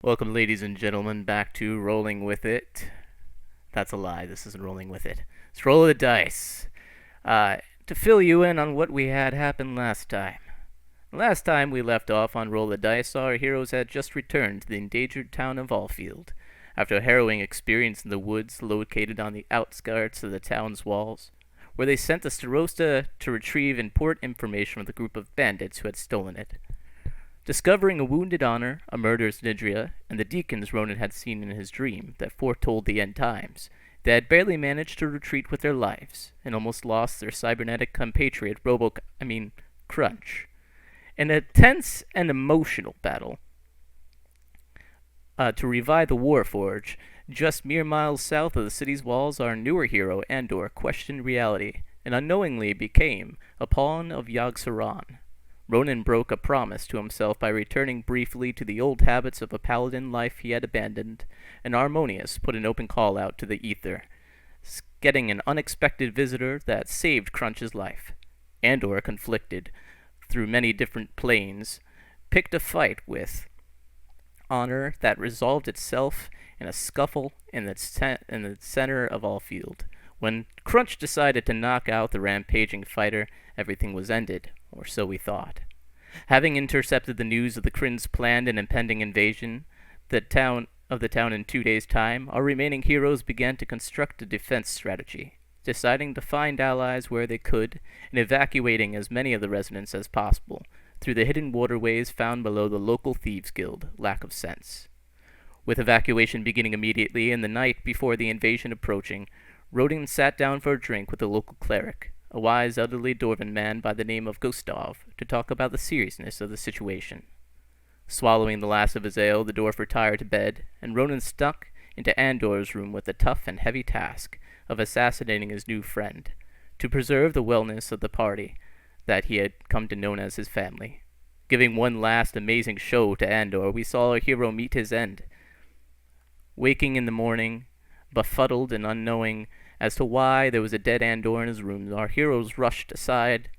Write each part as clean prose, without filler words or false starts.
Welcome, ladies and gentlemen, back to Rolling With It. That's a lie. This isn't Rolling With It. It's Roll of the Dice. To fill you in on what we had happen last time. Last time we left off on Roll of the Dice, our heroes had just returned to the endangered town of Alfield, after a harrowing experience in the woods located on the outskirts of the town's walls, where they sent the Starosta to retrieve important information from the group of bandits who had stolen it. Discovering a wounded honor, a murderous Nidria, and the deacons Ronan had seen in his dream that foretold the end times, they had barely managed to retreat with their lives, and almost lost their cybernetic compatriot Crunch. In a tense and emotional battle, to revive the Warforge, just mere miles south of the city's walls, our newer hero, Andor, questioned reality, and unknowingly became a pawn of Yogg-Saron. Ronan broke a promise to himself by returning briefly to the old habits of a paladin life he had abandoned, and Harmonious put an open call out to the ether, getting an unexpected visitor that saved Crunch's life. Andor, conflicted through many different planes, picked a fight with honor that resolved itself in a scuffle in the center of Alfield. When Crunch decided to knock out the rampaging fighter, everything was ended, or so we thought. Having intercepted the news of the Kryn's planned and impending invasion the town in 2 days' time, our remaining heroes began to construct a defense strategy, deciding to find allies where they could, and evacuating as many of the residents as possible through the hidden waterways found below the local thieves' guild, Lack of Sense. With evacuation beginning immediately and the night before the invasion approaching, Rodin sat down for a drink with the local cleric, a wise elderly dwarven man by the name of Gustav, to talk about the seriousness of the situation. Swallowing the last of his ale, the dwarf retired to bed, and Ronan stuck into Andor's room with the tough and heavy task of assassinating his new friend, to preserve the wellness of the party that he had come to know as his family. Giving one last amazing show to Andor, we saw our hero meet his end. Waking in the morning, Befuddled and unknowing as to why there was a dead Andor in his room, our heroes pushed aside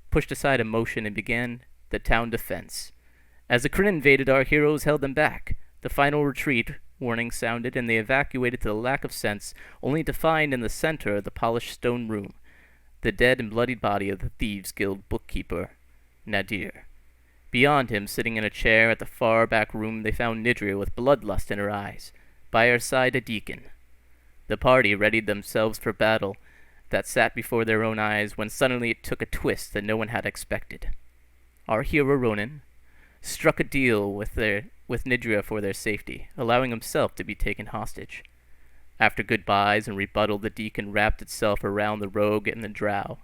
emotion, and began the town defense. As the Kryn invaded, our heroes held them back. The final retreat warning sounded, and they evacuated to the lack of sense, only to find in the center of the polished stone room the dead and bloodied body of the Thieves' Guild bookkeeper, Nadir. Beyond him, sitting in a chair at the far back room, they found Nidria with bloodlust in her eyes. By her side, a deacon. The party readied themselves for battle that sat before their own eyes when suddenly it took a twist that no one had expected. Our hero Ronan struck a deal with Nidria for their safety, allowing himself to be taken hostage. After goodbyes and rebuttal, the deacon wrapped itself around the rogue and the drow.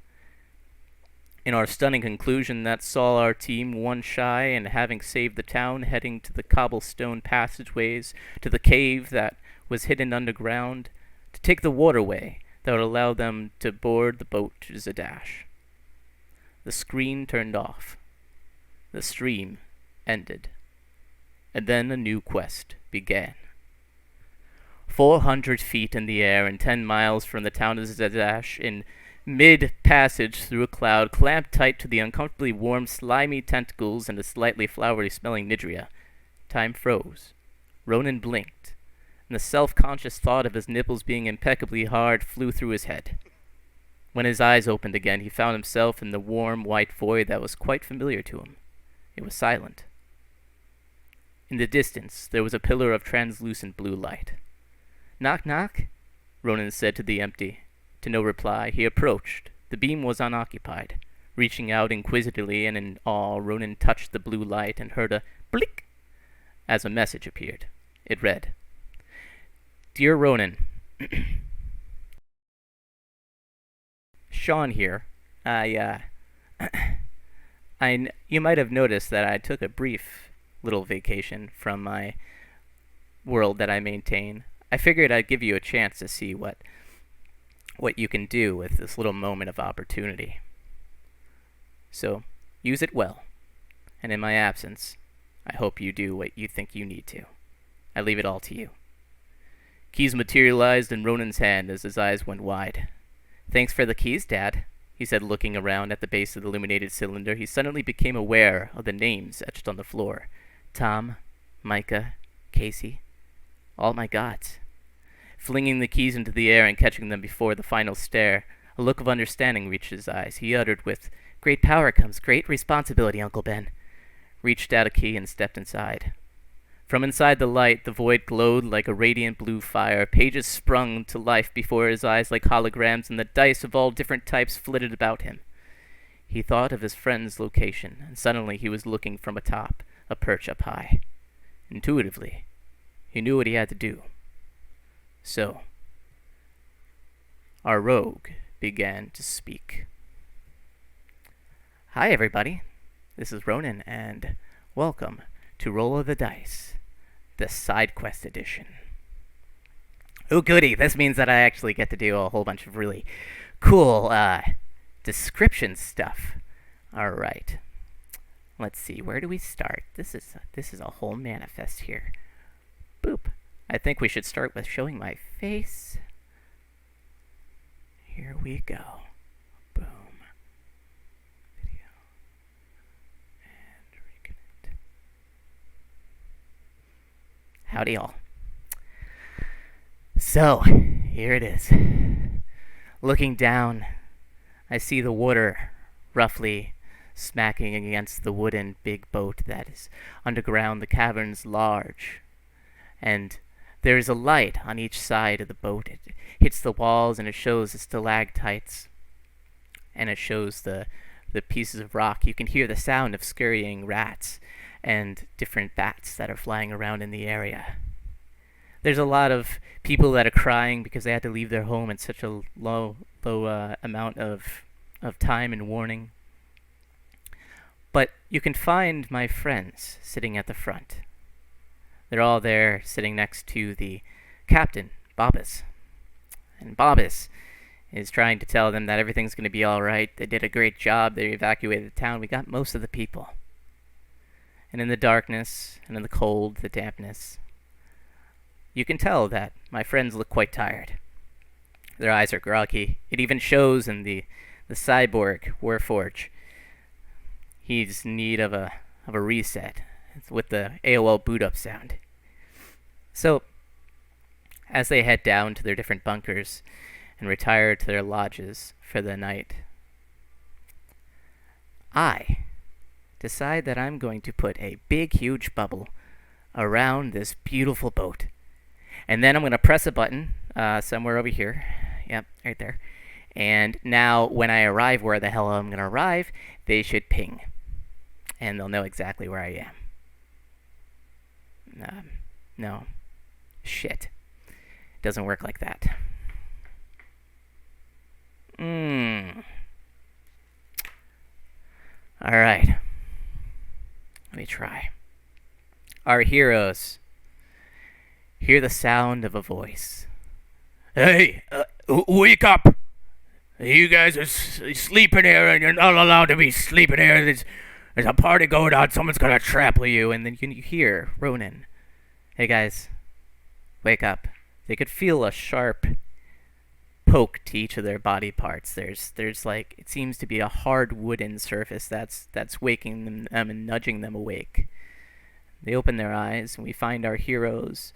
In our stunning conclusion, that saw our team one shy and having saved the town, heading to the cobblestone passageways, to the cave that was hidden underground, to take the waterway that would allow them to board the boat to Zadash. The screen turned off. The stream ended. And then a new quest began. 400 feet in the air and 10 miles from the town of Zadash, in mid-passage through a cloud, clamped tight to the uncomfortably warm, slimy tentacles and the slightly flowery-smelling Nidria, time froze. Ronan blinked, and the self-conscious thought of his nipples being impeccably hard flew through his head. When his eyes opened again, he found himself in the warm, white void that was quite familiar to him. It was silent. In the distance, there was a pillar of translucent blue light. "Knock, knock," Ronan said to the empty. To no reply, he approached. The beam was unoccupied. Reaching out inquisitively and in awe, Ronan touched the blue light and heard a blick as a message appeared. It read, "Dear Ronan, Sean here. You might have noticed that I took a brief little vacation from my world that I maintain. I figured I'd give you a chance to see what you can do with this little moment of opportunity. So, use it well. And in my absence, I hope you do what you think you need to. I leave it all to you." Keys materialized in Ronan's hand as his eyes went wide. "Thanks for the keys, Dad," he said, looking around at the base of the illuminated cylinder. He suddenly became aware of the names etched on the floor. Tom, Micah, Casey. All my gods. Flinging the keys into the air and catching them before the final stare, a look of understanding reached his eyes. He uttered with, "Great power comes great responsibility, Uncle Ben," reached out a key and stepped inside. From inside the light, the void glowed like a radiant blue fire. Pages sprung to life before his eyes like holograms, and the dice of all different types flitted about him. He thought of his friend's location, and suddenly he was looking from atop, a perch up high. Intuitively, he knew what he had to do. So, our rogue began to speak. "Hi, everybody. This is Ronan, and welcome to Roll of the Dice, the SideQuest edition." Oh, goody. This means that I actually get to do a whole bunch of really cool description stuff. All right. Let's see. Where do we start? This is a whole manifest here. Boop. I think we should start with showing my face. Here we go. Boom. Video. And reconnect. Howdy all. So, here it is. Looking down, I see the water roughly smacking against the wooden big boat that is underground. The cavern's large, and there is a light on each side of the boat. It hits the walls and it shows the stalactites, and it shows the pieces of rock. You can hear the sound of scurrying rats and different bats that are flying around in the area. There's a lot of people that are crying because they had to leave their home in such a low amount of time and warning. But you can find my friends sitting at the front. They're all there sitting next to the captain, Bobbis. And Bobbis is trying to tell them that everything's going to be all right. They did a great job. They evacuated the town. We got most of the people. And in the darkness, and in the cold, the dampness, you can tell that my friends look quite tired. Their eyes are groggy. It even shows in the cyborg Warforge. He's in need of a reset with the AOL boot up sound. So, as they head down to their different bunkers and retire to their lodges for the night, I decide that I'm going to put a big, huge bubble around this beautiful boat. And then I'm going to press a button somewhere over here. Yep, right there. And now when I arrive where the hell I'm going to arrive, they should ping. And they'll know exactly where I am. No. Shit. Doesn't work like that. Alright. Let me try. Our heroes hear the sound of a voice. Hey, wake up! You guys are sleeping here and you're not allowed to be sleeping here. There's a party going on. Someone's gonna trample you. And then you hear Ronan. Hey guys, wake up. They could feel a sharp poke to each of their body parts. There's like, it seems to be a hard wooden surface that's waking them and nudging them awake. They open their eyes and we find our heroes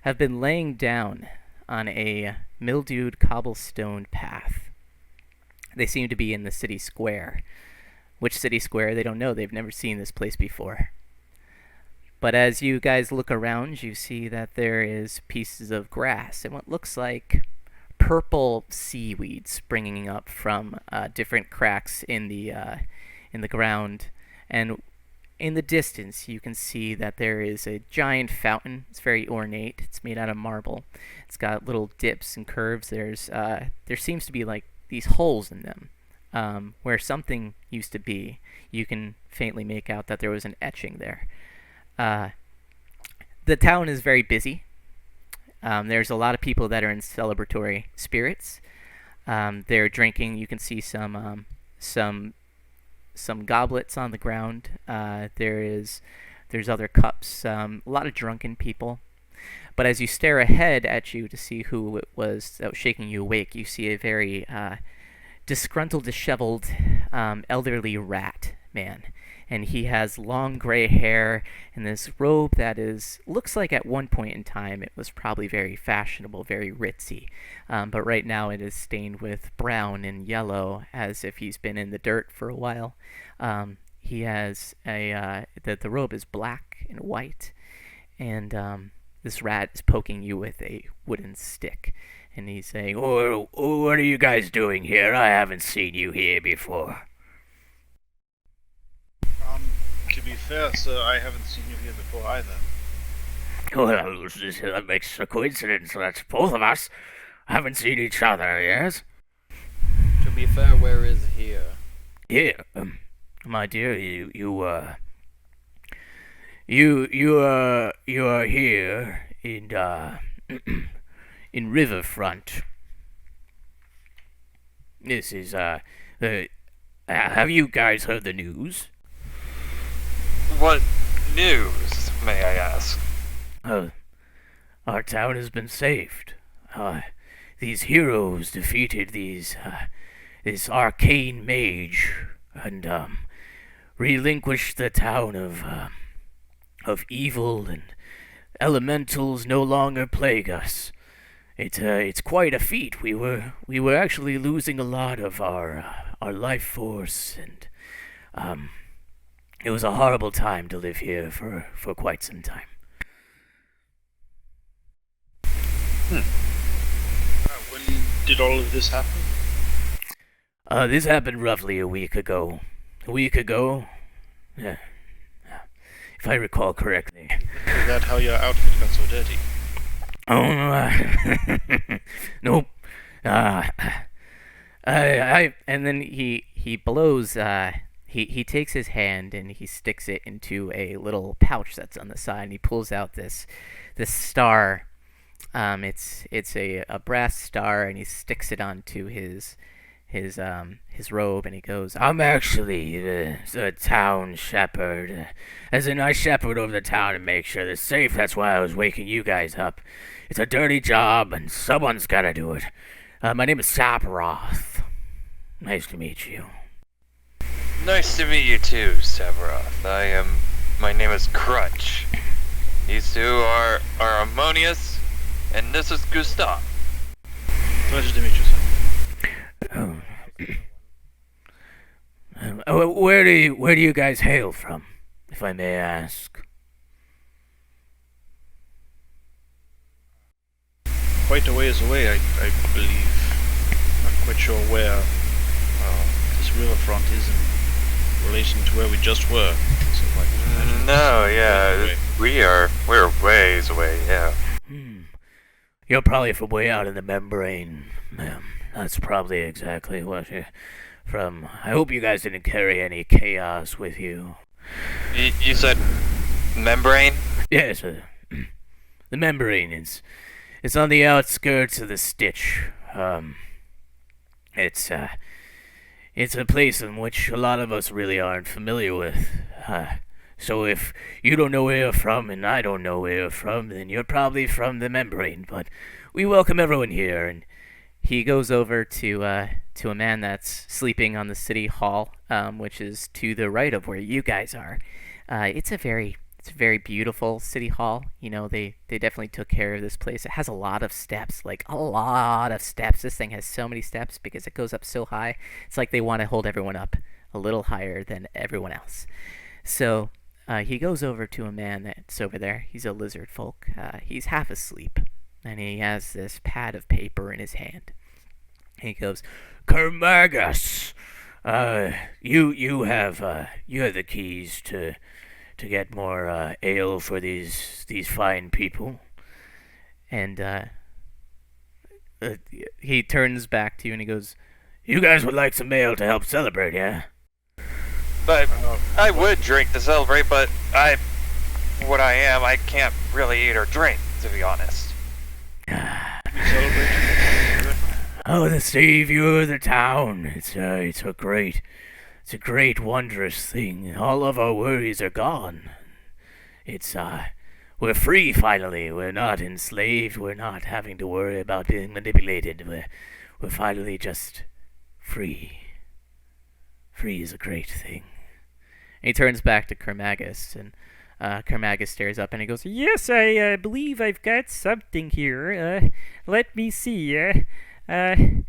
have been laying down on a mildewed cobblestone path. They seem to be in the city square. Which city square, they don't know. They've never seen this place before. But as you guys look around, you see that there is pieces of grass and what looks like purple seaweed springing up from different cracks in the ground. And in the distance, you can see that there is a giant fountain. It's very ornate. It's made out of marble. It's got little dips and curves. There seems to be like these holes in them where something used to be. You can faintly make out that there was an etching there. The town is very busy. There's a lot of people that are in celebratory spirits. They're drinking. You can see some goblets on the ground. There's other cups. A lot of drunken people. But as you stare ahead at you to see who it was that was shaking you awake, you see a very disgruntled, disheveled, elderly rat man. And he has long gray hair and this robe that looks like at one point in time it was probably very fashionable, very ritzy. But right now it is stained with brown and yellow as if he's been in the dirt for a while. He has the robe is black and white, and this rat is poking you with a wooden stick. And he's saying, "Oh, what are you guys doing here? I haven't seen you here before." To be fair, sir, I haven't seen you here before either. Well, that makes a coincidence. That's both of us haven't seen each other, yes? To be fair, where is here? Here, my dear, you are here in in Riverfront. This is have you guys heard the news? What news, may I ask? Our town has been saved. These heroes defeated this arcane mage and relinquished the town of evil, and elementals no longer plague us. It's quite a feat. We were actually losing a lot of our life force, and it was a horrible time to live here for quite some time. When did all of this happen? This happened roughly a week ago. Yeah. If I recall correctly. Is that how your outfit got so dirty? Oh, nope. and then he blows. He takes his hand and he sticks it into a little pouch that's on the side, and he pulls out this star. It's a brass star, and he sticks it onto his robe, and he goes, "I'm actually the town shepherd. As in, I shepherd over the town and make sure they're safe. That's why I was waking you guys up. It's a dirty job, and someone's gotta do it. My name is Sabaroth. Nice to meet you. Nice to meet you too, Severoth. My name is Crutch. These two are Ammonius, and this is Gustav. Pleasure to meet you, sir. Where do you guys hail from, if I may ask? Quite a ways away, I believe. Not quite sure where this riverfront is in relation to where we just were. So No, yeah, we're ways away, yeah. You're probably from way out in the membrane. That's probably exactly what you're from. I hope you guys didn't carry any chaos with you. You said membrane? Yes, the membrane is. It's on the outskirts of the Stitch. It's a place in which a lot of us really aren't familiar with. So if you don't know where you're from and I don't know where you're from, then you're probably from the membrane. But we welcome everyone here. And he goes over to a man that's sleeping on the city hall, which is to the right of where you guys are. It's a very beautiful city hall. You know, they definitely took care of this place. It has a lot of steps, like a lot of steps. This thing has so many steps because it goes up so high. It's like they want to hold everyone up a little higher than everyone else. So he goes over to a man that's over there. He's a lizard folk. He's half asleep, and he has this pad of paper in his hand. He goes, Kermagus, you have the keys to get more ale for these fine people. And he turns back to you and he goes, you guys would like some ale to help celebrate, yeah? But I would drink to celebrate, but I can't really eat or drink, to be honest. Oh, the savior of the town. It's a great, wondrous thing. All of our worries are gone. We're free finally. We're not enslaved. We're not having to worry about being manipulated. We're finally just free. Free is a great thing. And he turns back to Kermagus, and Kermagus stares up and he goes, yes, I believe I've got something here. Let me see. And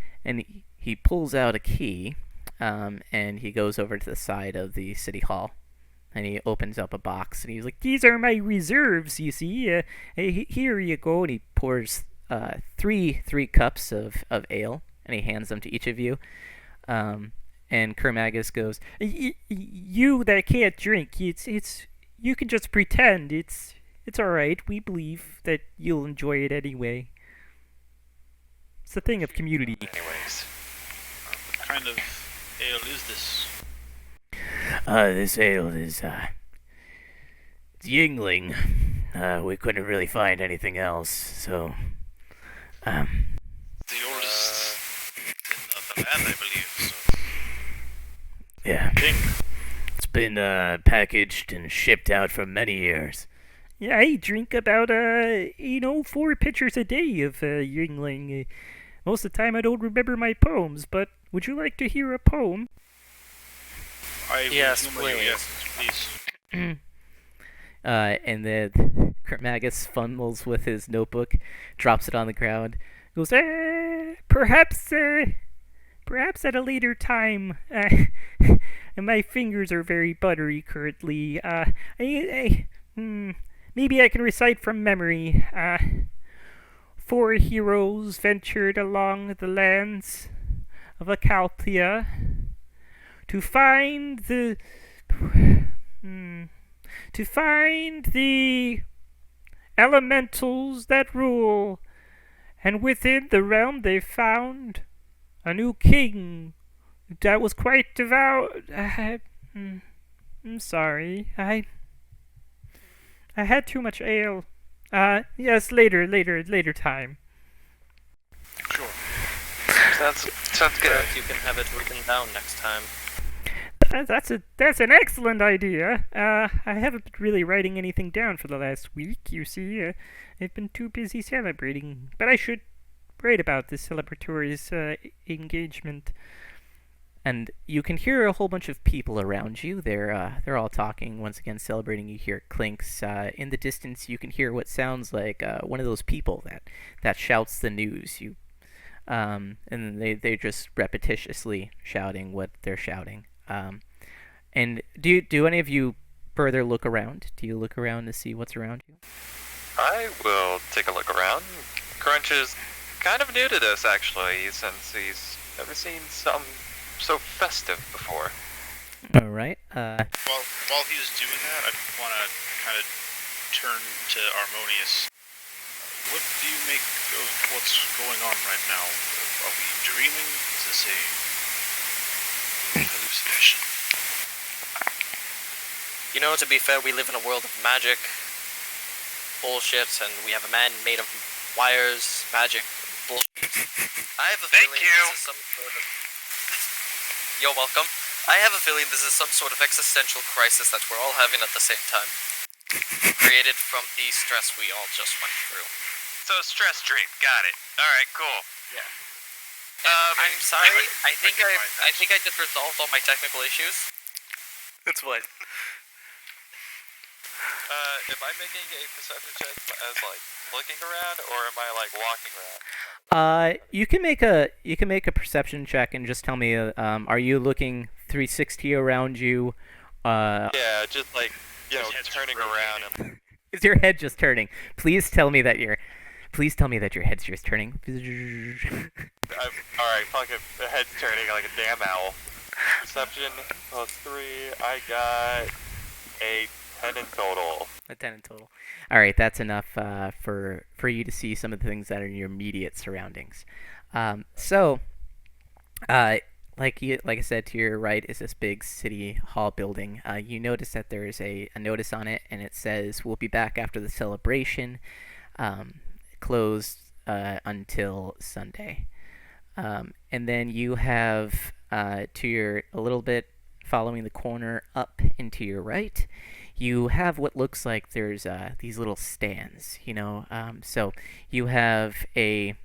he pulls out a key, and he goes over to the side of the city hall, and he opens up a box, and he's like, these are my reserves, you see. Here you go. And he pours three cups of ale, and he hands them to each of you. And Kermagus goes, you that can't drink, it's you can just pretend. It's all right. We believe that you'll enjoy it anyway. It's a thing of community. Anyways. what kind of ale is this? This ale is, it's Yingling. We couldn't really find anything else, so, The oldest in the land, I believe, so... yeah. King. It's been, packaged and shipped out for many years. Yeah, I drink about 4 pitchers a day of Yingling. Most of the time I don't remember my poems, but would you like to hear a poem? Yes, please. And then Kermagus fumbles with his notebook, drops it on the ground, goes, perhaps at a later time. My fingers are very buttery currently. Maybe I can recite from memory. 4 heroes ventured along the lands of Acalpia to find the elementals that rule, and within the realm they found a new king that was quite devout. I'm sorry, I had too much ale. Yes, later time. Sure. Sounds good. You can have it written down next time. That's an excellent idea. I haven't been really writing anything down for the last week, you see. I've been too busy celebrating, but I should great about this celebratory engagement. And you can hear a whole bunch of people around you. They're all talking once again, celebrating. You hear clinks in the distance. You can hear what sounds like one of those people that shouts the news. And they just repetitiously shouting what they're shouting. And do any of you further look around? Do you look around to see what's around you? I will take a look around. Crunch is kind of new to this, actually, since he's never seen something so festive before. All right. While he's doing that, I want to kind of turn to Harmonious. What do you make of what's going on right now? Are we dreaming? Is this a hallucination? You know, to be fair, we live in a world of magic, bullshit, and we have a man made of wires, magic, bullshit. I have a feeling this is some sort of... You're welcome. I have a feeling this is some sort of existential crisis that we're all having at the same time. Created from the stress we all just went through. So, stress dream. Got it. Alright, cool. Yeah. I'm sorry, I think I just resolved all my technical issues. That's what. Am I making a perception check as, like, looking around, or am I, like, walking around? You can make a perception check and just tell me. Are you looking 360 around you? Yeah, just like turning around. Is your head just turning? Please tell me that your head's just turning. Alright, fucking head's turning like a damn owl. Perception plus 3. I got a 10 in total. A 10 in total. All right, that's enough for you to see some of the things that are in your immediate surroundings. Like I said, to your right is this big city hall building. You notice that there's a notice on it, and it says, "We'll be back after the celebration. Closed until Sunday." And then you have to your a little bit following the corner up and to your right, you have what looks like there's these little stands, so you have a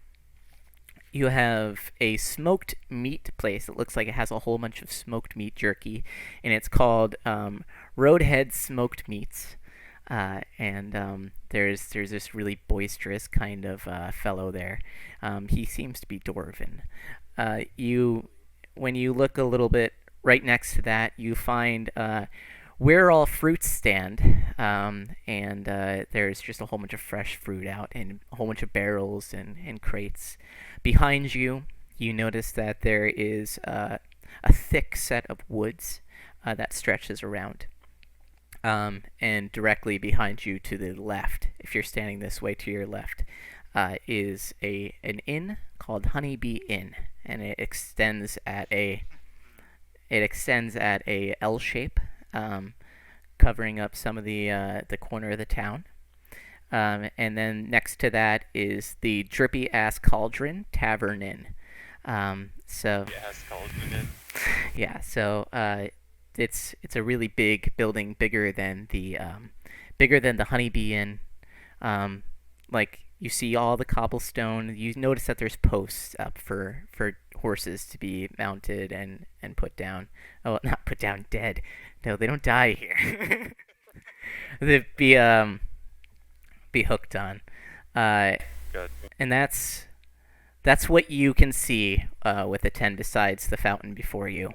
smoked meat place that looks like it has a whole bunch of smoked meat jerky, and it's called Roadhead Smoked Meats. And there's this really boisterous kind of fellow there. He seems to be Dwarven. When you look a little bit right next to that, you find Where All Fruits stand, and there's just a whole bunch of fresh fruit out and a whole bunch of barrels and crates. Behind you, you notice that there is a thick set of woods that stretches around. And directly behind you to the left, if you're standing this way to your left, is an inn called Honeybee Inn, and it extends at a L shape, covering up some of the corner of the town. And then next to that is the Drippy Ass Cauldron Tavern Inn. So it's a really big building, bigger than the Honeybee Inn. Like, you see all the cobblestone. You notice that there's posts up for horses to be mounted and put down. Oh, not put down, dead. No, they don't die here. They'd be hooked on. Good. And that's what you can see with a 10 besides the fountain before you.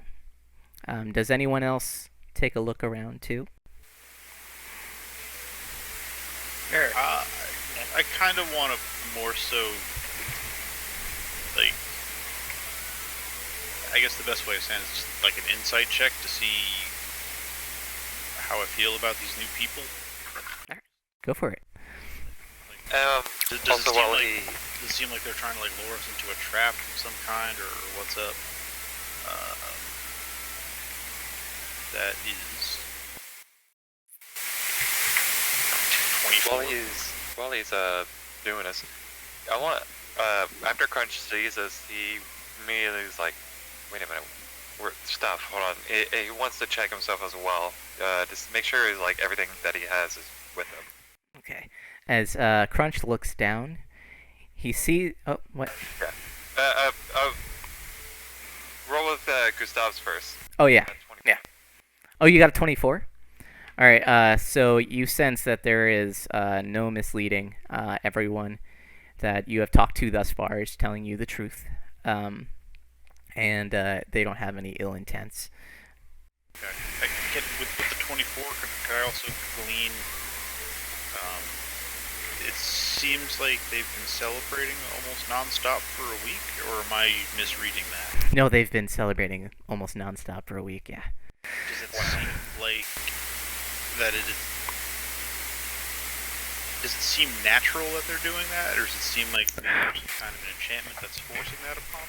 Does anyone else take a look around too? Sure. I kind of want to more so, like, I guess the best way of saying it is just like an insight check to see how I feel about these new people. Go for it. Does it seem like they're trying to like lure us into a trap of some kind, or what's up? That is 24. While he's doing this, I want after Crunch sees us, he immediately is like, wait a minute, stop, hold on. He wants to check himself as well. Just make sure he's like everything that he has is with him. Okay. As Crunch looks down, he sees. Oh, what? Yeah. Roll with Gustav's first. Oh yeah. At 20. Yeah. Oh, you got a 24. All right. So you sense that there is no misleading everyone that you have talked to thus far is telling you the truth, and they don't have any ill intents. Okay. With the 24, could I also glean? It seems like they've been celebrating almost nonstop for a week, or am I misreading that? No, they've been celebrating almost nonstop for a week. Yeah. Does it seem like that it is? Does it seem natural that they're doing that, or does it seem like there's some kind of an enchantment that's forcing that upon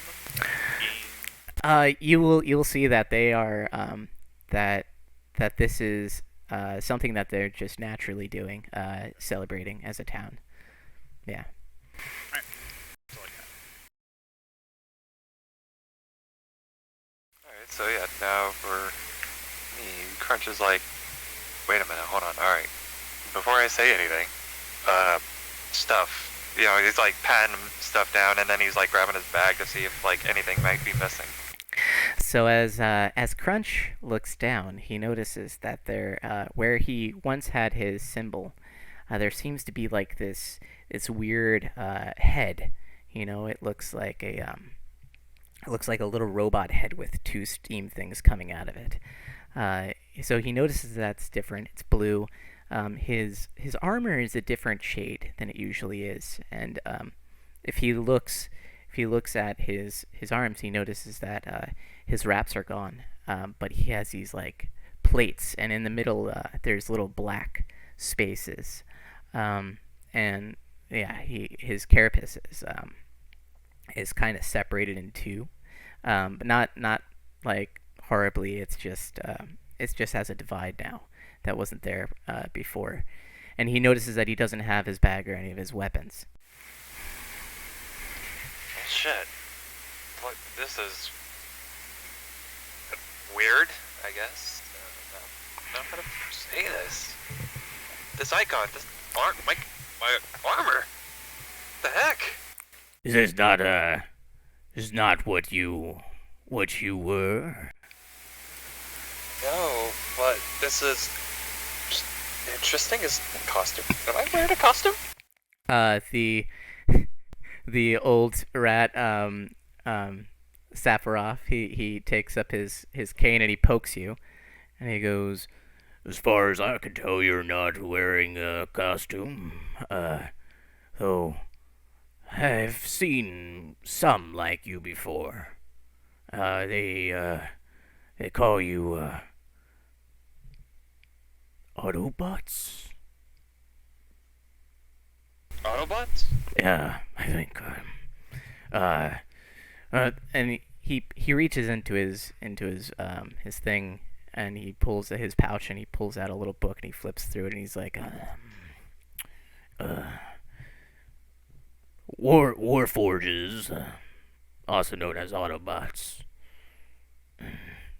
them? You'll see that they are that this is something that they're just naturally doing, celebrating as a town. Yeah. Alright. That's all I got. Alright, so yeah, now for me, Crunch is like, wait a minute, hold on, alright. Before I say anything, stuff. You know, he's like patting stuff down, and then he's like grabbing his bag to see if like anything might be missing. So as Crunch looks down, he notices that there, where he once had his symbol, there seems to be like this weird head. You know, it looks like a little robot head with two steam things coming out of it. So he notices that's different. It's blue. His armor is a different shade than it usually is, and if he looks at his arms, he notices that his wraps are gone, but he has these like plates, and in the middle there's little black spaces, and yeah, his carapace is kind of separated in two, but not like horribly. It's just has a divide now that wasn't there before, and he notices that he doesn't have his bag or any of his weapons. Shit. Look, this is weird, I guess. I don't know how to say this. This icon, this my armor. The heck? This is not what you were. No, but this is just interesting. Is costume? Am I wearing a costume? The old rat Safarov, he takes up his cane and he pokes you, and he goes, As far as I can tell, you're not wearing a costume. Though I've seen some like you before. They call you Autobots. Autobots? Yeah, I think. and he reaches into his thing, and he pulls his pouch and he pulls out a little book and he flips through it and he's like, Warforges, also known as Autobots,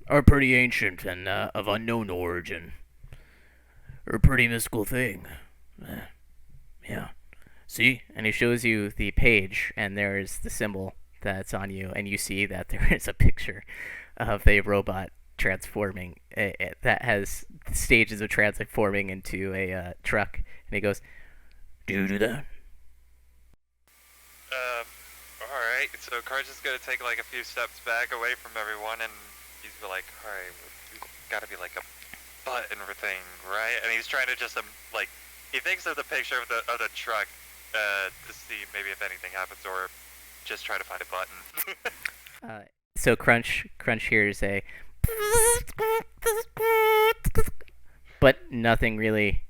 are pretty ancient and of unknown origin. Are a pretty mystical thing. Yeah. See? And he shows you the page, and there's the symbol that's on you, and you see that there is a picture of a robot transforming that has stages of transforming into a truck. And he goes, Do you do that? Alright, so Crunch is gonna take like a few steps back away from everyone, and he's like, alright, we've gotta be like a button thing, right? And he's trying to just, like, he thinks of the picture of the truck, to see maybe if anything happens, or just try to find a button. So Crunch hears a, but nothing really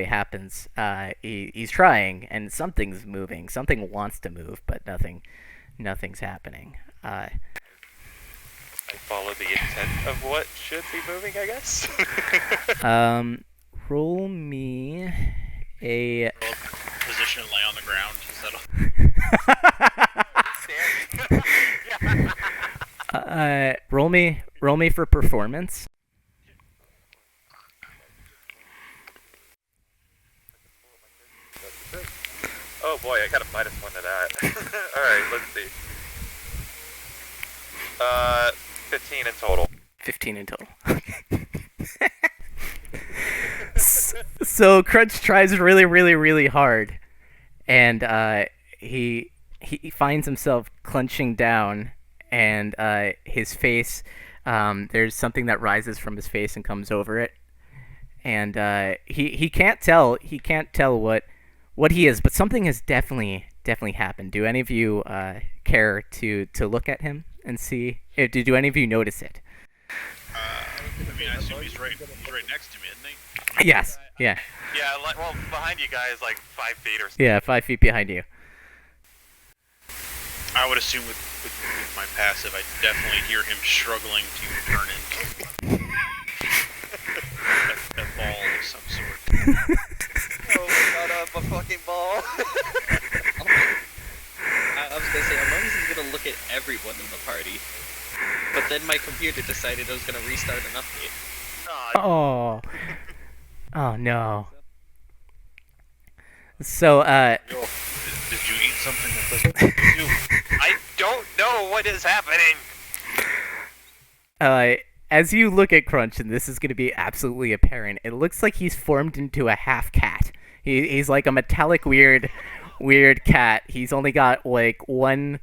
happens. He's trying, and something's moving. Something wants to move, but nothing's happening. I follow the intent of what should be moving, I guess. Roll me a Position and lay on the ground. Is that roll me for performance. Oh Oh boy, I got a -1 to that. Alright, let's see. 15 in total. 15 in total. So Crunch tries really, really, really hard, and he finds himself clenching down, and his face, there's something that rises from his face and comes over it, and he can't tell what he is, but something has definitely happened. Do any of you care to look at him and see? Do any of you notice it? I mean, I assume he's right next to me, isn't he? Yes. Yeah. Yeah, well, behind you guys, like 5 feet or so. Yeah, 5 feet behind you. I would assume with my passive, I definitely hear him struggling to turn into a ball of some sort. Oh my god, I'm a fucking ball. I was gonna say, Amongst is gonna look at everyone in the party. But then my computer decided it was gonna restart an update. Oh. Oh no. So, Did you eat something that doesn't do? I don't know what is happening! as you look at Crunch, and this is going to be absolutely apparent, it looks like he's formed into a half cat. He's like a metallic weird cat. He's only got like one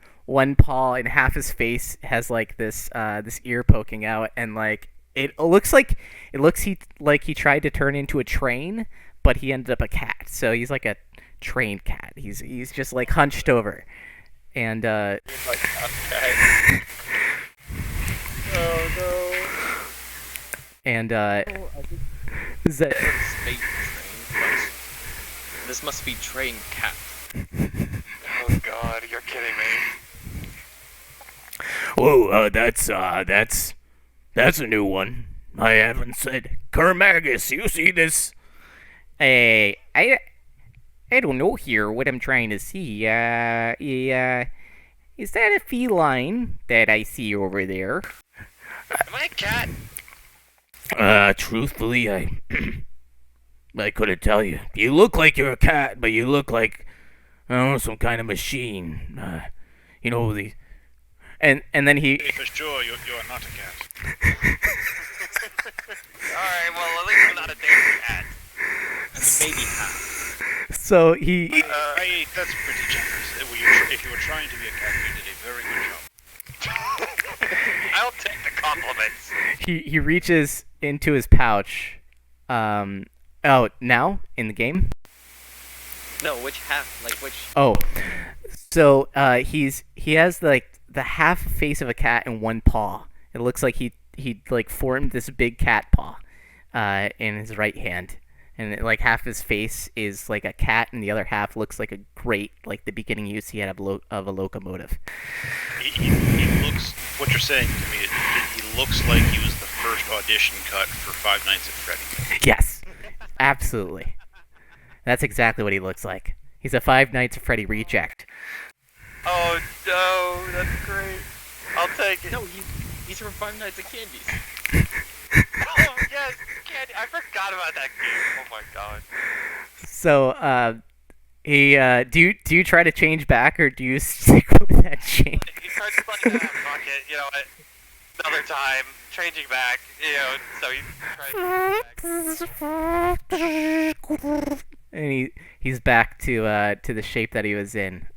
paw, and half his face has like this ear poking out, and like it looks like he tried to turn into a train, but he ended up a cat. So he's like a trained cat. He's just like hunched over, and Oh no. and is that Space train. This must be trained cat. Oh god, you're kidding me. Whoa, that's a new one. I haven't said. Kermagus, you see this? I don't know here what I'm trying to see. Is that a feline that I see over there? Am I a cat? Truthfully, I couldn't tell you. You look like you're a cat, but you look like, I don't know, some kind of machine. You know, the... And then he... Hey, for sure, you are not a cat. Alright, well, at least I'm not a damn cat. As a baby cat. So he... That's pretty generous. If you were trying to be a cat, you did a very good job. I'll take the compliments. He reaches into his pouch. Now in the game. No, which half? Like which? Oh, so he has like the half face of a cat in one paw. It looks like he like formed this big cat paw, in his right hand, and like half his face is like a cat, and the other half looks like a grate, like the beginning use he had of a locomotive. He looks. What you're saying to me, he looks like he was the first audition cut for Five Nights at Freddy's. Yes, absolutely. That's exactly what he looks like. He's a Five Nights at Freddy reject. Oh no, that's great. I'll take it. No, he's from Five Nights at Candy's. Oh yes, Candy. I forgot about that game. Oh my god. So, do you try to change back, or do you stick with that change? He starts playing that bucket, you know, another time, changing back, you know, so he's trying to change back. And he's back to the shape that he was in.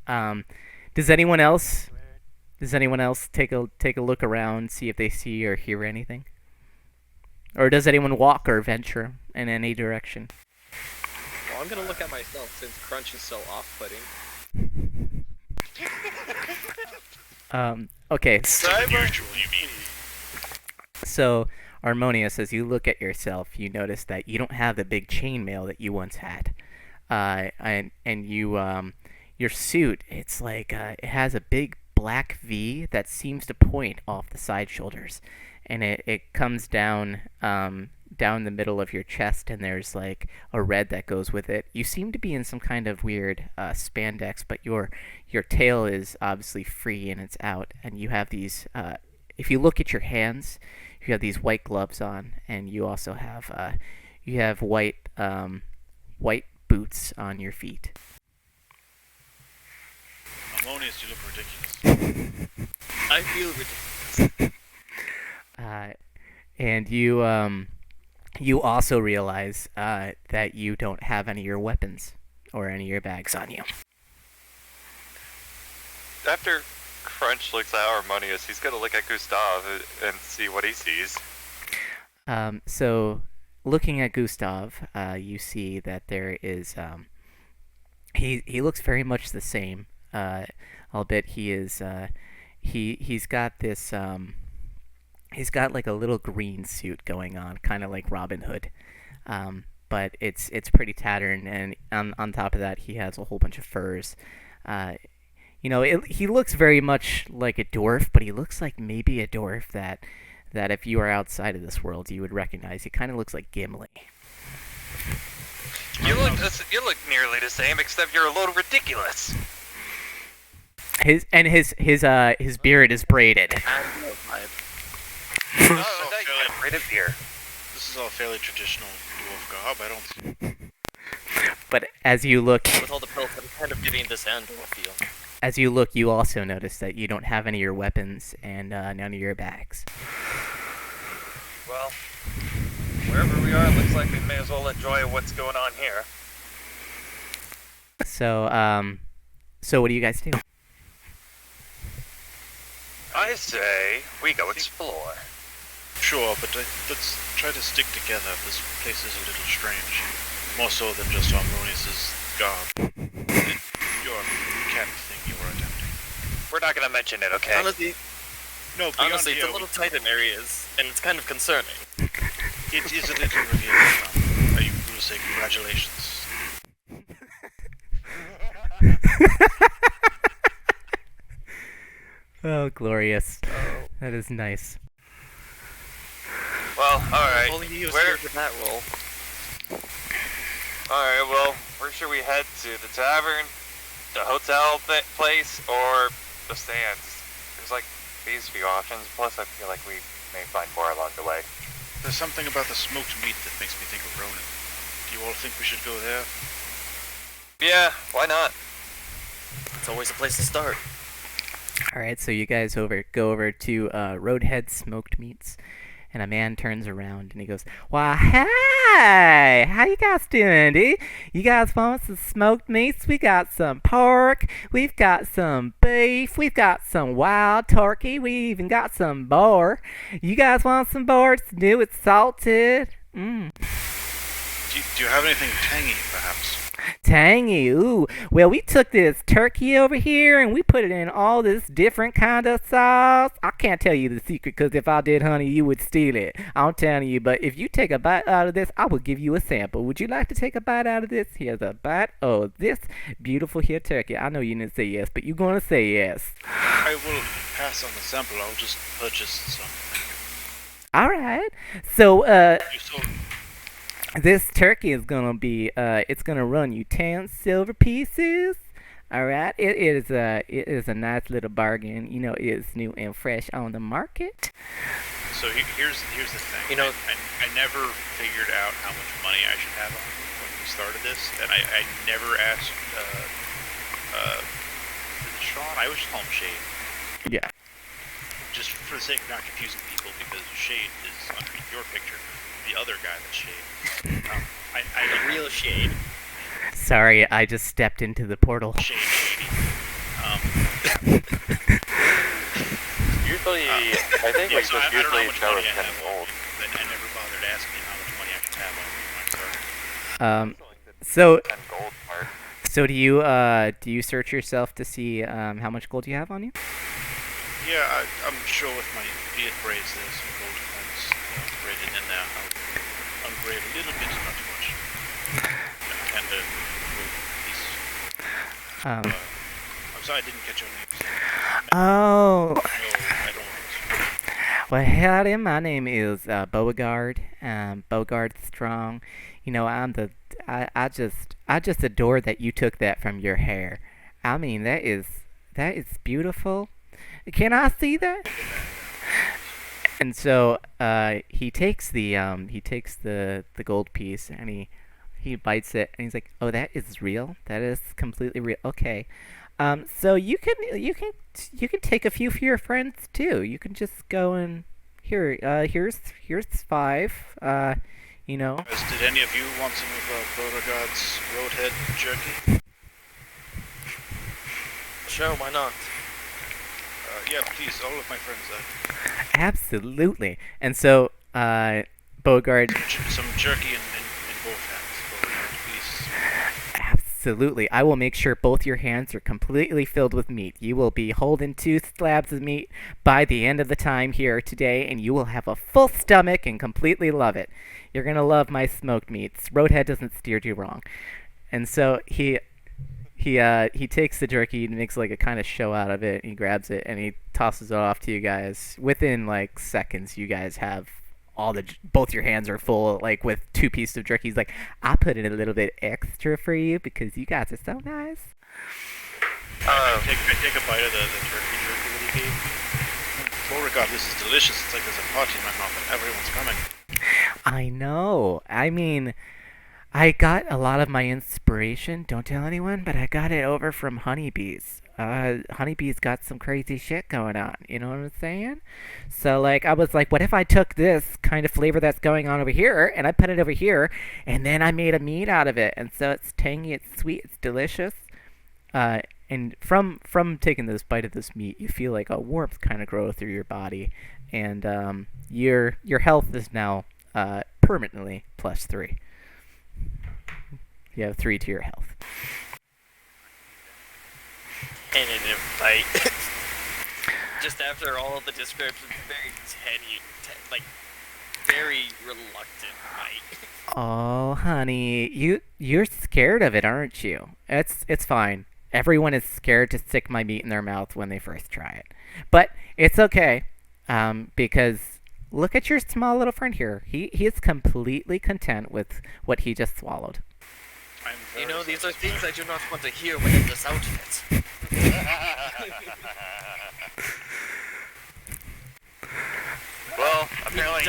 Does anyone else take a look around, see if they see or hear anything? Or does anyone walk or venture in any direction? Well, I'm gonna look at myself since Crunch is so off-putting. Okay. Unusual, you mean? So, Harmonious, as you look at yourself, you notice that you don't have the big chainmail that you once had. And you, your suit, it's like, it has a big black V that seems to point off the side shoulders. And it comes down the middle of your chest, and there's like a red that goes with it. You seem to be in some kind of weird spandex, but your tail is obviously free and it's out. And you have these, if you look at your hands, you have these white gloves on, and you also have white boots on your feet. Harmonious, you look ridiculous. I feel ridiculous. And you also realize that you don't have any of your weapons or any of your bags on you. After Crunch looks at Harmonious, he's gonna look at Gustav and see what he sees. So, looking at Gustav, you see that there is he looks very much the same. Albeit he is he's got this he's got like a little green suit going on, kind of like Robin Hood. But it's pretty tattered, and on top of that, he has a whole bunch of furs. He looks very much like a dwarf, but he looks like maybe a dwarf that if you are outside of this world, you would recognize. He kind of looks like Gimli. You look nearly the same, except you're a little ridiculous. His beard is braided. Oh, that you have braided beard. This is all fairly traditional dwarf garb. I don't. But as you look, With all the pills, I'm kind of getting this Andor feel. as you look, you also notice that you don't have any of your weapons and none of your bags. Well, wherever we are, it looks like we may as well enjoy what's going on here. So what do you guys do? I say we go explore. Sure, but let's try to stick together. This place is a little strange. More so than just Harmonious's garb. Your cat thing you were attempting. We're not gonna mention it, okay? Honestly, No, beyond it's here, a little tight in areas, and it's kind of concerning. it is a little revealing. I will say congratulations. Oh, glorious. That is nice. Well, alright. Only he was Where- here for that role. Alright, well, where should we head to? The tavern? The hotel place? Or the stands? There's like these few options, plus I feel like we may find more along the way. There's something about the smoked meat that makes me think of Ronan. Do you all think we should go there? Yeah, why not? It's always a place to start. All right, so you guys go over to Roadhead Smoked Meats, and a man turns around and he goes, "Why, hey, how you guys doing, dude? You guys want some smoked meats? We got some pork, we've got some beef, we've got some wild turkey, we even got some boar. You guys want some boar? It's new, it's salted. Do you have anything tangy, perhaps? Tangy, ooh. Well, we took this turkey over here and we put it in all this different kind of sauce. I can't tell you the secret because if I did, honey, you would steal it. I'm telling you, but if you take a bite out of this, I will give you a sample. Would you like to take a bite out of this? Here's a bite of this beautiful here turkey. I know you didn't say yes, but you're going to say yes. I will pass on the sample. I'll just purchase some. All right. So, You sold this turkey is gonna be it's gonna run you 10 silver pieces. All right, it is a nice little bargain. You know, it's new and fresh on the market. So here's the thing. You know- I never figured out how much money I should have on me when we started this, and I never asked. Is it Sean? I always call him Shade. Yeah. Just for the sake of not confusing people, because Shade is underneath your picture. The other guy that's Shade. The real Shade. Sorry, I just stepped into the portal. Shady. Usually, I think Yeah, it's so just I don't know usually how much money I Joe's have getting on old. me. I never bothered asking how much money I should have on me when I started. So And gold part. so do you search yourself to see how much gold you have on you? Yeah, I'm sure with my beard braids there's some gold coins braided in there. I'll unbraid a little bit, not too much. And a gold piece. I'm sorry I didn't catch your name. Oh. No, I don't. Well, howdy, my name is Beauregard. Beauregard Strong. You know, I just adore that you took that from your hair. I mean, that is beautiful. Can I see that? And so he takes the gold piece and he bites it and he's like, "Oh, that is real. That is completely real. Okay, So you can take a few for your friends too. You can just go and here's 5. You know. Did any of you want some of Beauregard's Roadhead jerky? Sure, why not? Yeah, please, all of my friends. Absolutely. And so, Beauregard. Some jerky in both hands, Beauregard, please. Absolutely. I will make sure both your hands are completely filled with meat. You will be holding 2 slabs of meat by the end of the time here today, and you will have a full stomach and completely love it. You're going to love my smoked meats. Roadhead doesn't steer you wrong. And so he takes the jerky and makes like a kind of show out of it. He grabs it and he tosses it off to you guys. Within like seconds, you guys have both your hands are full, like with 2 pieces of jerky. He's like, I put in a little bit extra for you because you guys are so nice. I take a bite of the jerky that he gave me. Beauregard, this is delicious. It's like there's a party in my mouth and everyone's coming. I know. I mean, I got a lot of my inspiration, don't tell anyone, but I got it over from honeybees. Honeybees got some crazy shit going on, you know what I'm saying? So, like, I was like, what if I took this kind of flavor that's going on over here, and I put it over here, and then I made a meat out of it, and so it's tangy, it's sweet, it's delicious. And from taking this bite of this meat, you feel like a warmth kind of grow through your body, and your health is now permanently +3. You have 3 to your health. And in a fight. Just after all of the descriptions, very reluctant fight. Oh, honey, you're scared of it, aren't you? It's fine. Everyone is scared to stick my meat in their mouth when they first try it, but it's okay, because look at your small little friend here. He is completely content with what he just swallowed. You know, these are things I do not want to hear within this outfit. Well, apparently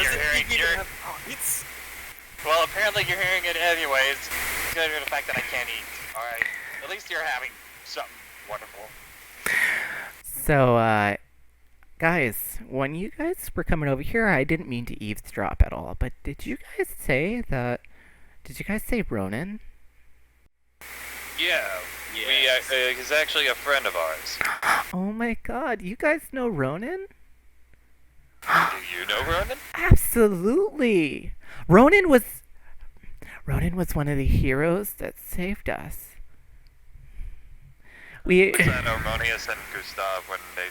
apparently you're hearing it anyways. Because of the fact that I can't eat. Alright. At least you're having something wonderful. So, guys, when you guys were coming over here, I didn't mean to eavesdrop at all, but did you guys say Ronan? Yeah. He's actually a friend of ours. Oh my god, you guys know Ronan? Do you know Ronan? Absolutely. Ronan was one of the heroes that saved us. Was that Harmonious and Gustav when they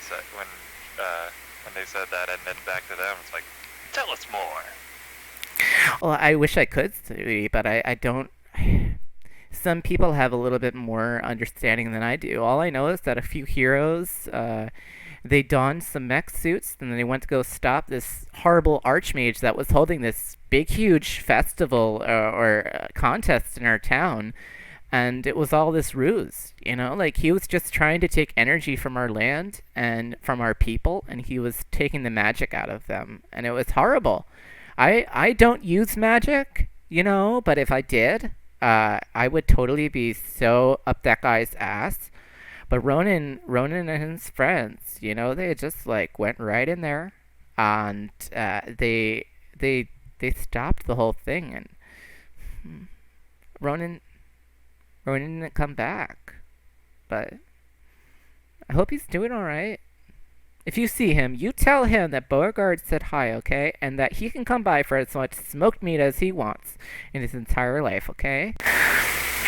said that, and then back to them, it's like, tell us more. Well, I wish I could, but I don't. Some people have a little bit more understanding than I do. All I know is that a few heroes, they donned some mech suits, and then they went to go stop this horrible archmage that was holding this big, huge festival or contest in our town. And it was all this ruse, you know? Like, he was just trying to take energy from our land and from our people, and he was taking the magic out of them. And it was horrible. I don't use magic, you know, but if I did, I would totally be so up that guy's ass. But Ronan and his friends, you know, they just, like, went right in there, and they stopped the whole thing, and Ronan didn't come back, but I hope he's doing alright. If you see him, you tell him that Beauregard said hi, okay? And that he can come by for as much smoked meat as he wants in his entire life, okay?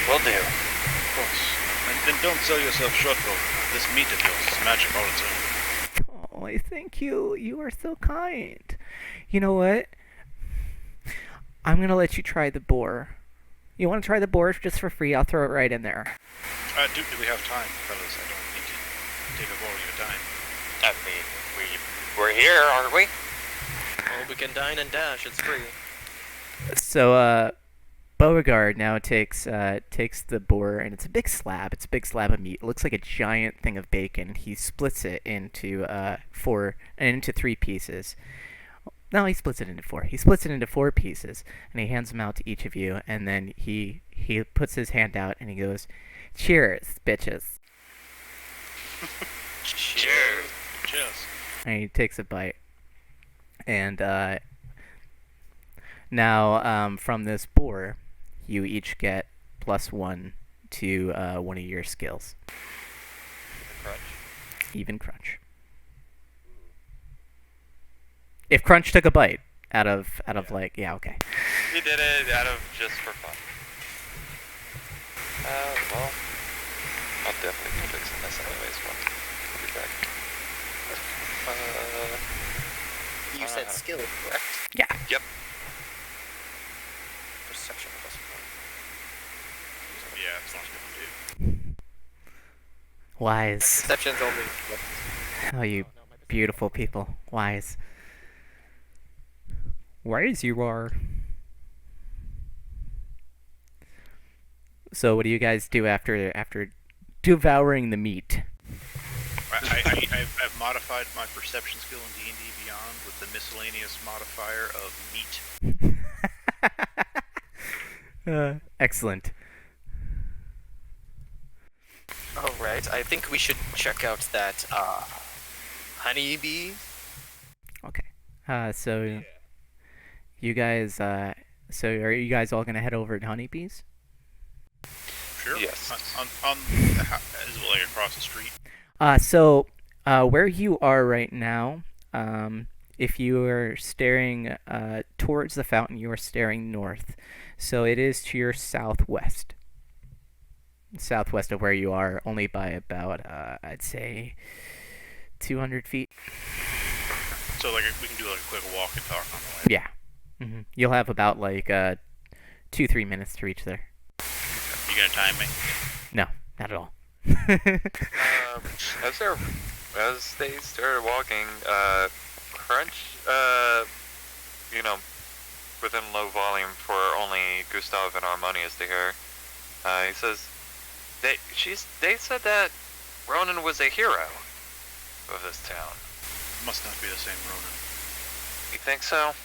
Will do. Of course. And don't sell yourself short, though. This meat of yours is magic all its own. Oh, I thank you. You are so kind. You know what? I'm gonna let you try the boar. You want to try the boar just for free? I'll throw it right in there. Do we have time, fellas? I don't need to take up all your time. I mean, we're here, aren't we? Well, we can dine and dash. It's free. So, Beauregard now takes the boar, and it's a big slab. It's a big slab of meat. It looks like a giant thing of bacon. He splits it into 3 pieces. No, he splits it into 4. He splits it into 4 pieces, and he hands them out to each of you, and then he puts his hand out, and he goes, "Cheers, bitches." Cheers. Cheers. And he takes a bite. And now, from this boar, you each get +1 to one of your skills. Crunch. Even Crunch. If Crunch took a bite out of like, yeah, okay. He did it out of just for fun. Well, I'll definitely be fixing this anyways. I'll be back. You said skill, correct? Yeah. Yep. Perception +1. Yeah, that's what I'm gonna do. Wise. Perception's only. Oh, you beautiful people. Wise. Wise you are. So what do you guys do after devouring the meat? I've modified my perception skill in D&D Beyond with the miscellaneous modifier of meat. Excellent. Alright, I think we should check out that, honeybee. Okay. So you guys, so are you guys all gonna head over to Honeybees? Sure. Yes. On is it like across the street? So where you are right now, if you are staring towards the fountain, you are staring north. So it is to your southwest. Southwest of where you are, only by about, I'd say, 200 feet. So like we can do like a quick walk and talk on the way. Yeah. You'll have about like 2-3 minutes to reach there. You gonna time me? No, not at all. As they started walking, Crunch, within low volume for only Gustav and Harmonious to hear, he says, they said that Ronan was a hero of this town. Must not be the same Ronan. You think so?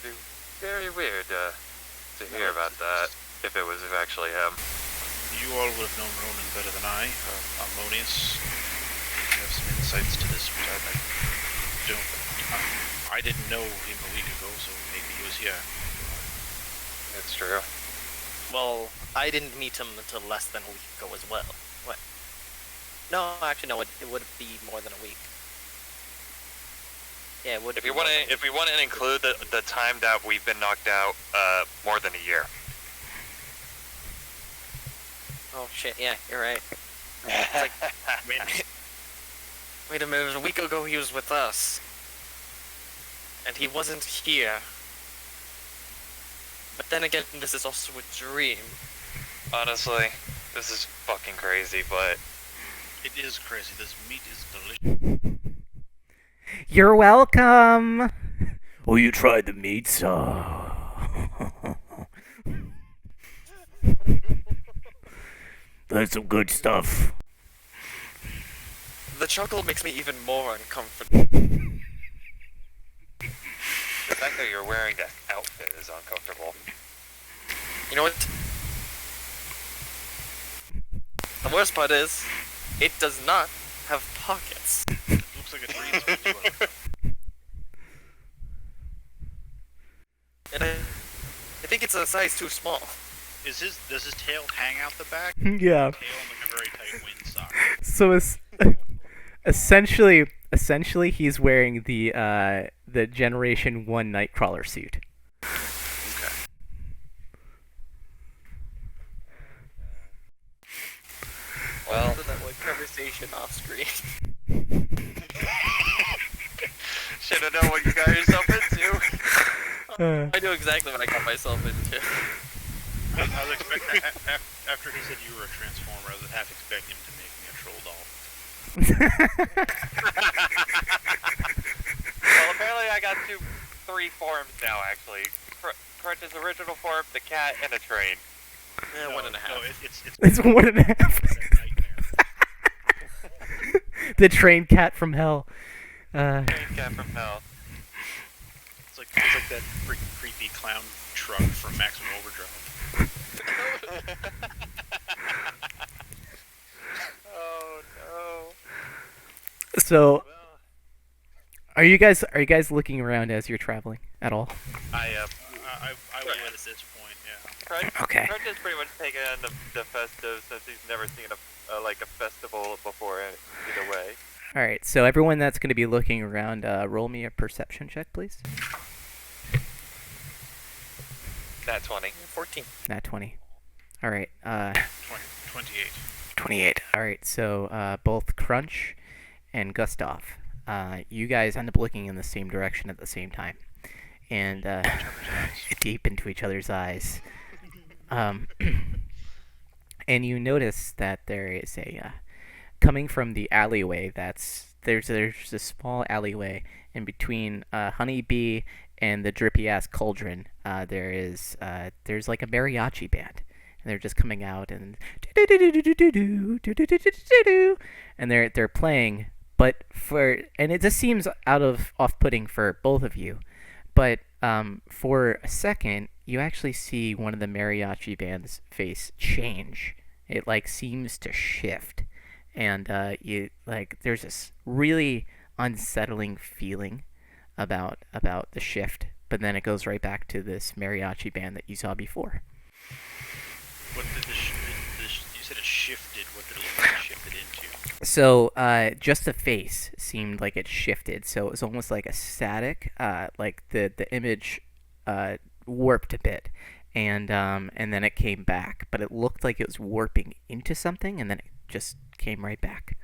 Be very weird to hear about that, if it was actually him. You all would have known Ronan better than I, Harmonious. You have some insights to this, but I didn't know him a week ago, so maybe he was here. It's true. Well, I didn't meet him until less than a week ago as well. What? No, actually, no. It would be more than a week. Yeah, it would. If we want to include the time that we've been knocked out, more than a year. Oh shit! Yeah, you're right. It's like, wait a minute. A week ago, he was with us, and he wasn't here. But then again, this is also a dream. Honestly, this is fucking crazy, but It is crazy. This meat is delicious. You're welcome. Oh, you tried the meats? That's some good stuff. The chuckle makes me even more uncomfortable. the fact that you're wearing that outfit is uncomfortable. You know what? The worst part is, it does not have pockets. Looks like a green sweater. And I think it's a size too small. Does his tail hang out the back? Yeah. Tail in like a very tight windsock. So essentially, he's wearing the Generation 1 Nightcrawler suit. Okay. Well, That one conversation off screen. should have known what you got yourself into. I know exactly what I got myself into. I was expecting after he said you were a transformer, I was half expecting him to make me a troll doll. Well, apparently I got three forms now, actually. Crunch's original form, the cat, and a train. Yeah, 1.5. No, it's It's 1.5. a nightmare. The train cat from hell. Train cat from hell. It's like that creepy clown truck from Maximum Overdrive. So, are you guys looking around as you're traveling at all? I would at this point, yeah. Okay. Crunch is pretty much taking in the festive since he's never seen a festival before either way. All right. So everyone that's going to be looking around, roll me a perception check, please. Nat 20. 14. Nat 20. All right. 28. 28. All right. So both Crunch and Gustav, you guys end up looking in the same direction at the same time, and deep into each other's eyes. Um, and you notice that there is a coming from the alleyway. There's a small alleyway in between Honeybee and the drippy ass cauldron. There's like a mariachi band, and they're just coming out and and they're playing. But and it just seems off-putting for both of you. But for a second, you actually see one of the mariachi band's face change. It like seems to shift, and there's this really unsettling feeling about the shift. But then it goes right back to this mariachi band that you saw before. What did you said it shifted? What did it look like it shifted into? So, just the face seemed like it shifted. So it was almost like a static, like the image warped a bit, and then it came back. But it looked like it was warping into something, and then it just came right back.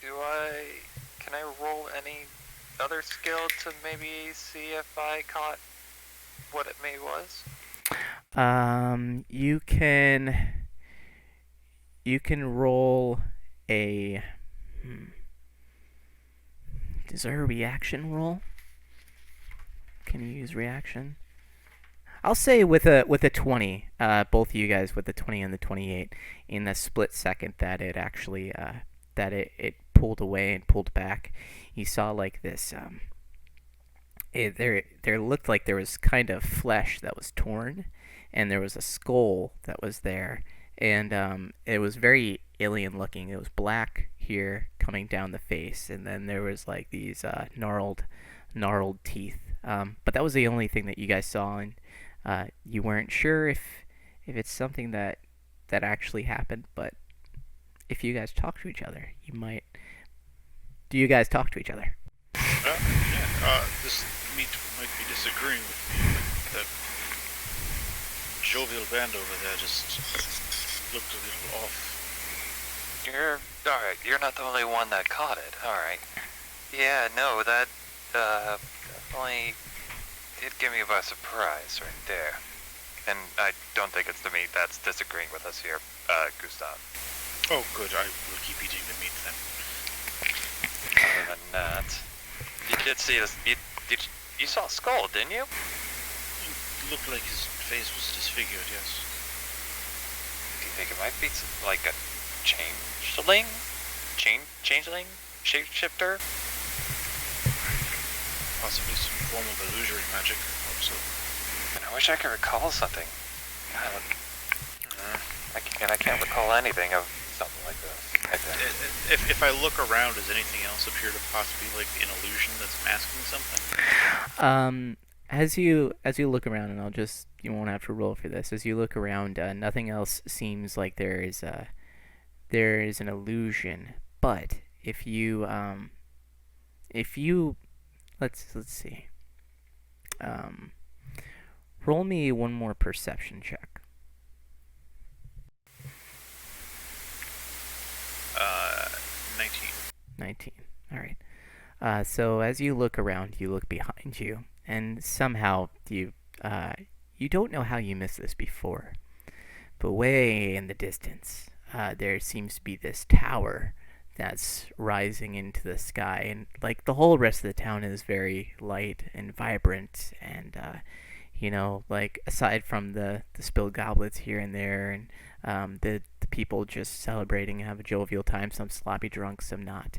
Can I roll any other skill to maybe see if I caught what it may was? You can roll a. Is there a reaction roll? Can you use reaction? I'll say with a 20, both of you guys with the 20 and the 28, in the split second that it actually that it pulled away and pulled back, you saw like this. There looked like there was kind of flesh that was torn, and there was a skull that was there, and it was very alien looking. It was black here coming down the face, and then there was like these gnarled teeth. But that was the only thing that you guys saw, and you weren't sure if it's something that actually happened. But if you guys talk to each other, you might. Do you guys talk to each other? This meat might be disagreeing with me, but that jovial band over there just looked a little off. Alright, you're not the only one that caught it. Alright. Yeah, no, that definitely did give me by surprise right there. And I don't think it's the meat that's disagreeing with us here, Gustav. Oh, good. I will keep eating the meat then. Other than that, you did see this. You saw a skull, didn't you? It looked like his face was disfigured, yes. Do you think it might be like a changeling? Changeling? Shapeshifter? Possibly some form of illusory magic. I hope so. And I wish I could recall something. God, I can't recall anything of something like this. If I look around, does anything else appear to possibly like an illusion that's masking something? As you look around, and you won't have to roll for this. As you look around, nothing else seems like there is an illusion. But if you let's see. Roll me one more perception check. 19. 19. All right. So as you look around, you look behind you, and somehow you don't know how you missed this before, but way in the distance, there seems to be this tower that's rising into the sky, and like the whole rest of the town is very light and vibrant, and like aside from the spilled goblets here and there, and the people just celebrating and have a jovial time, some sloppy drunk, some not.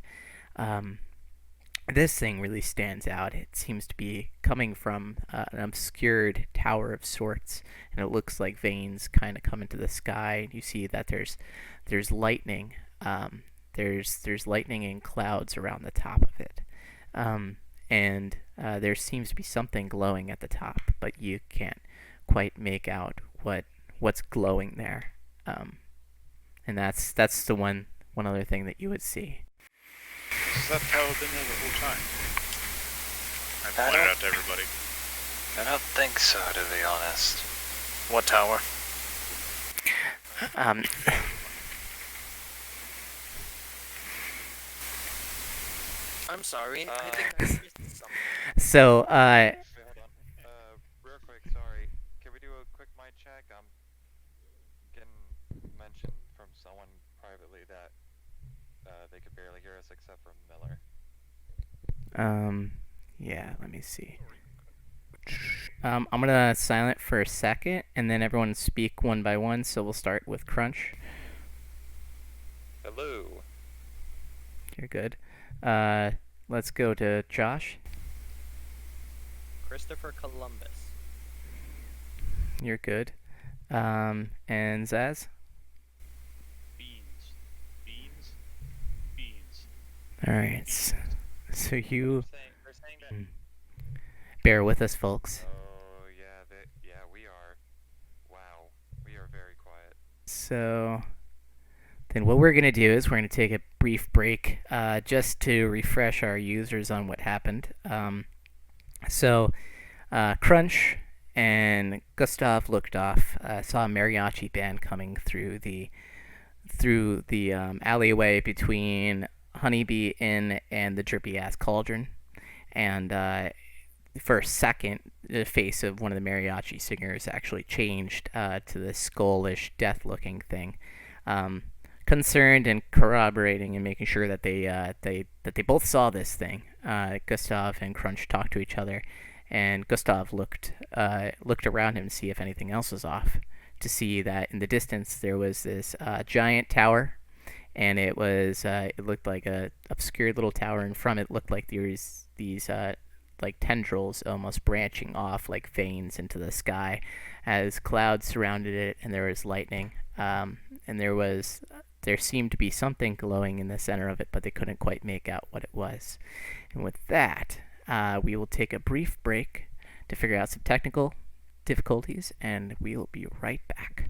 This thing really stands out. It seems to be coming from an obscured tower of sorts, and it looks like veins kind of come into the sky. You see that there's lightning. there's lightning and clouds around the top of it, and there seems to be something glowing at the top, but you can't quite make out what's glowing there. And that's the one other thing that you would see. Has that tower been there the whole time? I pointed out to everybody. I don't think so, to be honest. What tower? I'm sorry. I think I missed something. So, Wait, hold on. Real quick, sorry. Can we do a quick mind check? I'm getting mentioned from someone privately that they could barely hear us except for Miller. yeah, let me see. I'm gonna silent for a second, and then everyone speak one by one. So we'll start with Crunch. Hello. You're good. Let's go to Josh. Christopher Columbus. You're good. And Zaz. Beans. Beans. Beans. All right. So you We're saying that. bear with us, folks. Oh yeah, we are. Wow, we are very quiet. So then what we're going to do is we're going to take a brief break just to refresh our users on what happened. So Crunch and Gustav looked off, saw a mariachi band coming through the alleyway between Honeybee Inn and the Drippy Ass Cauldron. And for a second, the face of one of the mariachi singers actually changed to this skullish, death-looking thing. Concerned and corroborating and making sure that they both saw this thing, Gustav and Crunch talked to each other, and Gustav looked around him to see if anything else was off. To see that in the distance there was this giant tower, and it looked like a obscure little tower, and from it looked like there was these like tendrils almost branching off like veins into the sky, as clouds surrounded it, and there was lightning, and there seemed to be something glowing in the center of it, but they couldn't quite make out what it was. And with that, we will take a brief break to figure out some technical difficulties, and we'll be right back.